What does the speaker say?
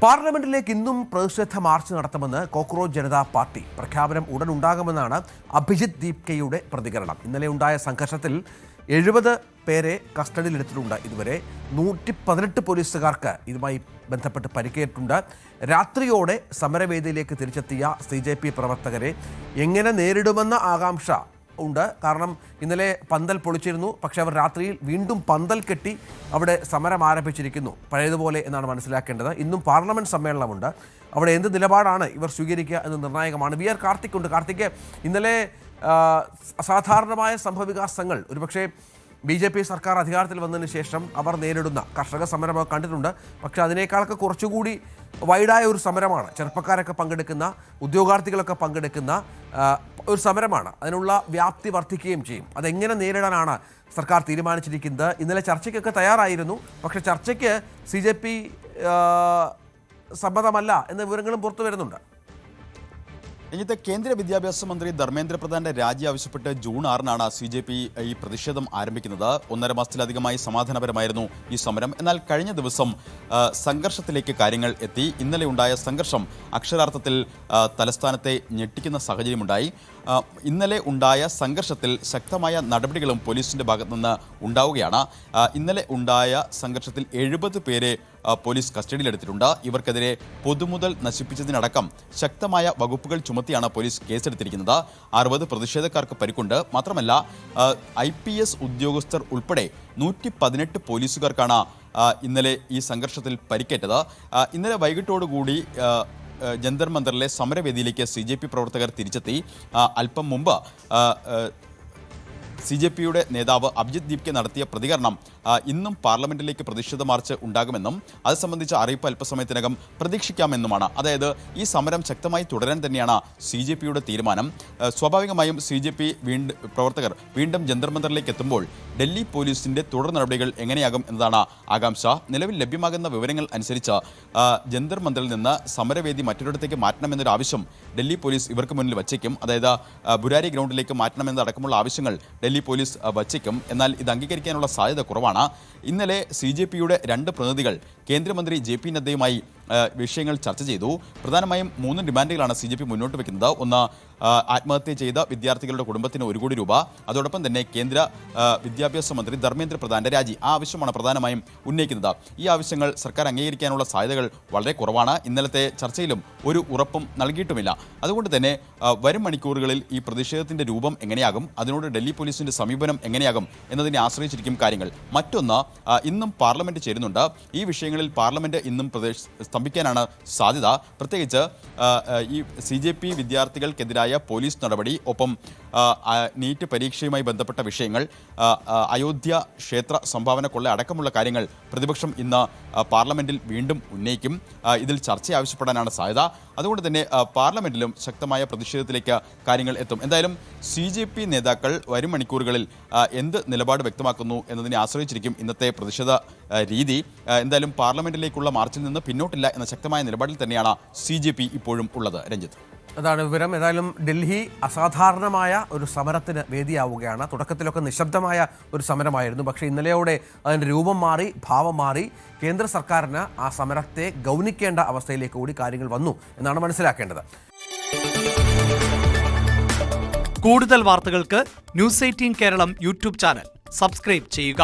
പാർലമെന്റിലേക്ക് ഇന്നും പ്രതിഷേധ മാർച്ച് നടത്തുമെന്ന് കോക്രോച്ച് ജനതാ പാർട്ടി. പ്രഖ്യാപനം ഉടൻ ഉണ്ടാകുമെന്നാണ് അഭിജിത്ത് ദീപ്കയുടെ പ്രതികരണം. ഇന്നലെ ഉണ്ടായ സംഘർഷത്തിൽ 70 പേരെ കസ്റ്റഡിയിലെടുത്തിട്ടുണ്ട്. ഇതുവരെ 118 പോലീസുകാർക്ക് ഇതുമായി ബന്ധപ്പെട്ട് പരിക്കേറ്റിട്ടുണ്ട്. രാത്രിയോടെ സമരവേദിയിലേക്ക് തിരിച്ചെത്തിയ CJP പ്രവർത്തകരെ എങ്ങനെ നേരിടുമെന്ന ആകാംക്ഷ ഉണ്ട്. കാരണം ഇന്നലെ പന്തൽ പൊളിച്ചിരുന്നു, പക്ഷെ അവർ രാത്രിയിൽ വീണ്ടും പന്തൽ കെട്ടി അവിടെ സമരം ആരംഭിച്ചിരിക്കുന്നു, പഴയതുപോലെ എന്നാണ് മനസ്സിലാക്കേണ്ടത്. ഇന്നും പാർലമെന്റ് സമ്മേളനമുണ്ട്. അവിടെ എന്ത് നിലപാടാണ് ഇവർ സ്വീകരിക്കുക എന്ന് നിർണായകമാണ്. വി ആർ കാർത്തിക് ഉണ്ട്. കാർത്തിക്, ഇന്നലെ അസാധാരണമായ സംഭവവികാസങ്ങൾ ഒരുപക്ഷെ BJP സർക്കാർ അധികാരത്തിൽ വന്നതിന് ശേഷം അവർ നേരിടുന്ന കർഷക സമരമൊക്കെ കണ്ടിട്ടുണ്ട്. പക്ഷെ അതിനേക്കാളൊക്കെ കുറച്ചുകൂടി വൈഡായ ഒരു സമരമാണ്. ചെറുപ്പക്കാരൊക്കെ പങ്കെടുക്കുന്ന, ഉദ്യോഗാർത്ഥികളൊക്കെ പങ്കെടുക്കുന്ന ഒരു സമരമാണ്. അതിനുള്ള വ്യാപ്തി വർദ്ധിക്കുകയും ചെയ്യും. അതെങ്ങനെ നേരിടാനാണ് സർക്കാർ തീരുമാനിച്ചിരിക്കുന്നത്? ഇന്നലെ ചർച്ചയ്ക്കൊക്കെ തയ്യാറായിരുന്നു, പക്ഷെ ചർച്ചയ്ക്ക് CJP സമ്മതമല്ല എന്ന വിവരങ്ങളും പുറത്തു വരുന്നുണ്ട്. ഇന്നത്തെ കേന്ദ്ര വിദ്യാഭ്യാസ മന്ത്രി ധർമ്മേന്ദ്ര പ്രധാന്റെ രാജി ആവശ്യപ്പെട്ട് ജൂൺ 6-നാണ് CJP ഈ പ്രതിഷേധം ആരംഭിക്കുന്നത്. 1.5 മാസത്തിലധികമായി സമാധാനപരമായിരുന്നു ഈ സമരം. എന്നാൽ കഴിഞ്ഞ ദിവസം സംഘർഷത്തിലേക്ക് കാര്യങ്ങൾ എത്തി. ഇന്നലെ ഉണ്ടായ സംഘർഷം അക്ഷരാർത്ഥത്തിൽ തലസ്ഥാനത്തെ ഞെട്ടിക്കുന്ന സാഹചര്യമുണ്ടായി. ഇന്നലെ ഉണ്ടായ സംഘർഷത്തിൽ ശക്തമായ നടപടികളും പോലീസിന്റെ ഭാഗത്തു നിന്ന് ഉണ്ടാവുകയാണ്. ഇന്നലെ ഉണ്ടായ സംഘർഷത്തിൽ 70 പേരെ പോലീസ് കസ്റ്റഡിയിലെടുത്തിട്ടുണ്ട്. ഇവർക്കെതിരെ പൊതുമുതൽ നശിപ്പിച്ചതിനടക്കം ശക്തമായ വകുപ്പുകൾ ചുമത്തിയാണ് പോലീസ് കേസെടുത്തിരിക്കുന്നത്. 60 പ്രതിഷേധക്കാർക്ക് പരിക്കുണ്ട്. മാത്രമല്ല IPS ഉദ്യോഗസ്ഥർ ഉൾപ്പെടെ 118 പോലീസുകാർക്കാണ് ഇന്നലെ ഈ സംഘർഷത്തിൽ പരിക്കേറ്റത്. ഇന്നലെ വൈകിട്ടോടുകൂടി ജന്തർ മന്ദറിലെ സമരവേദിയിലേക്ക് CJP പ്രവർത്തകർ തിരിച്ചെത്തി. അല്പം മുമ്പ് CJPയുടെ നേതാവ് അഭിജിത്ത് ദീപ്കെ നടത്തിയ പ്രതികരണം ഇന്നും പാർലമെന്റിലേക്ക് പ്രതിഷേധ മാർച്ച് ഉണ്ടാകുമെന്നും അത് സംബന്ധിച്ച അറിയിപ്പ് അല്പസമയത്തിനകം പ്രതീക്ഷിക്കാമെന്നുമാണ്. അതായത് ഈ സമരം ശക്തമായി തുടരാൻ തന്നെയാണ് CJPയുടെ തീരുമാനം. സ്വാഭാവികമായും CJP പ്രവർത്തകർ വീണ്ടും ജന്തർ മന്ദറിലേക്ക് എത്തുമ്പോൾ ഡൽഹി പോലീസിന്റെ തുടർ നടപടികൾ എങ്ങനെയാകും എന്നതാണ് ആകാംക്ഷ. നിലവിൽ ലഭ്യമാകുന്ന വിവരങ്ങൾ അനുസരിച്ച് ജന്തർ മന്ദറിൽ നിന്ന് സമരവേദി മറ്റൊരിടത്തേക്ക് മാറ്റണമെന്നൊരു ആവശ്യം ഡൽഹി പോലീസ് ഇവർക്ക് മുന്നിൽ വച്ചേക്കും. അതായത് ബുരാരി ഗ്രൗണ്ടിലേക്ക് മാറ്റണമെന്നടക്കമുള്ള ആവശ്യങ്ങൾ ഡൽഹി പോലീസ് വച്ചേക്കും. എന്നാൽ ഇത് അംഗീകരിക്കാനുള്ള സാധ്യത കുറവാണ്. ഇന്നലെ CJPയുടെ 2 പ്രതിനിധികൾ കേന്ദ്രമന്ത്രി JP നദ്ദയുമായി വിഷയങ്ങൾ ചർച്ച ചെയ്തു. പ്രധാനമായും 3 ഡിമാൻഡുകളാണ് CJP മുന്നോട്ട് വയ്ക്കുന്നത്. ഒന്ന്, ആത്മഹത്യ ചെയ്ത വിദ്യാർത്ഥികളുടെ കുടുംബത്തിന് 1 കോടി രൂപ. അതോടൊപ്പം തന്നെ കേന്ദ്ര വിദ്യാഭ്യാസ മന്ത്രി ധർമ്മേന്ദ്ര പ്രധാന്റെ രാജി. ആ ആവശ്യമാണ് പ്രധാനമായും ഉന്നയിക്കുന്നത്. ഈ ആവശ്യങ്ങൾ സർക്കാർ അംഗീകരിക്കാനുള്ള സാധ്യതകൾ വളരെ കുറവാണ്. ഇന്നലത്തെ ചർച്ചയിലും ഒരു ഉറപ്പും നൽകിയിട്ടുമില്ല. അതുകൊണ്ട് തന്നെ വരും മണിക്കൂറുകളിൽ ഈ പ്രതിഷേധത്തിന്റെ രൂപം എങ്ങനെയാകും, അതിനോട് ഡൽഹി പോലീസിന്റെ സമീപനം എങ്ങനെയാകും എന്നതിനെ ആശ്രയിച്ചിരിക്കും കാര്യങ്ങൾ. മറ്റൊന്ന്, ഇന്നും പാർലമെന്റ് ചേരുന്നുണ്ട്. ഈ വിഷയങ്ങളിൽ പാർലമെന്റ് ഇന്നും സ്തംഭിക്കാനാണ് സാധ്യത. പ്രത്യേകിച്ച് ഈ CJP വിദ്യാർത്ഥികൾക്കെതിരായ പോലീസ് നടപടി, ഒപ്പം നീറ്റ് പരീക്ഷയുമായി ബന്ധപ്പെട്ട വിഷയങ്ങൾ, അയോധ്യ ക്ഷേത്ര സംഭാവന കൊള്ള അടക്കമുള്ള കാര്യങ്ങൾ പ്രതിപക്ഷം ഇന്ന് പാർലമെന്റിൽ വീണ്ടും ഉന്നയിക്കും. ഇതിൽ ചർച്ച ആവശ്യപ്പെടാനാണ് സാധ്യത. അതുകൊണ്ട് തന്നെ പാർലമെന്റിലും ശക്തമായ പ്രതിഷേധത്തിലേക്ക് കാര്യങ്ങൾ എത്തും. എന്തായാലും CJP നേതാക്കൾ വരും മണിക്കൂറുകളിൽ എന്ത് നിലപാട് വ്യക്തമാക്കുന്നു എന്നതിനെ ആശ്രയിച്ചിരിക്കും ഇന്നത്തെ പ്രതിഷേധ രീതി. എന്തായാലും പാർലമെന്റിലേക്കുള്ള മാർച്ചിൽ നിന്ന് പിന്നോട്ടില്ല എന്ന ശക്തമായ നിലപാടിൽ തന്നെയാണ് CJP ഇപ്പോഴും ഉള്ളത്. രഞ്ജിത്ത്, അതാണ് വിവരം. ഏതായാലും ഡൽഹി അസാധാരണമായ ഒരു സമരത്തിന് വേദിയാവുകയാണ്. തുടക്കത്തിലൊക്കെ നിശബ്ദമായ ഒരു സമരമായിരുന്നു, പക്ഷേ ഇന്നലെയോടെ അതിൻ്റെ രൂപം മാറി, ഭാവം മാറി. കേന്ദ്ര സർക്കാരിന് ആ സമരത്തെ ഗൗനിക്കേണ്ട അവസ്ഥയിലേക്ക് കൂടി കാര്യങ്ങൾ വന്നു എന്നാണ് മനസ്സിലാക്കേണ്ടത്. കൂടുതൽ വാർത്തകൾക്ക് News 18 Keralam YouTube channel subscribe ചെയ്യുക.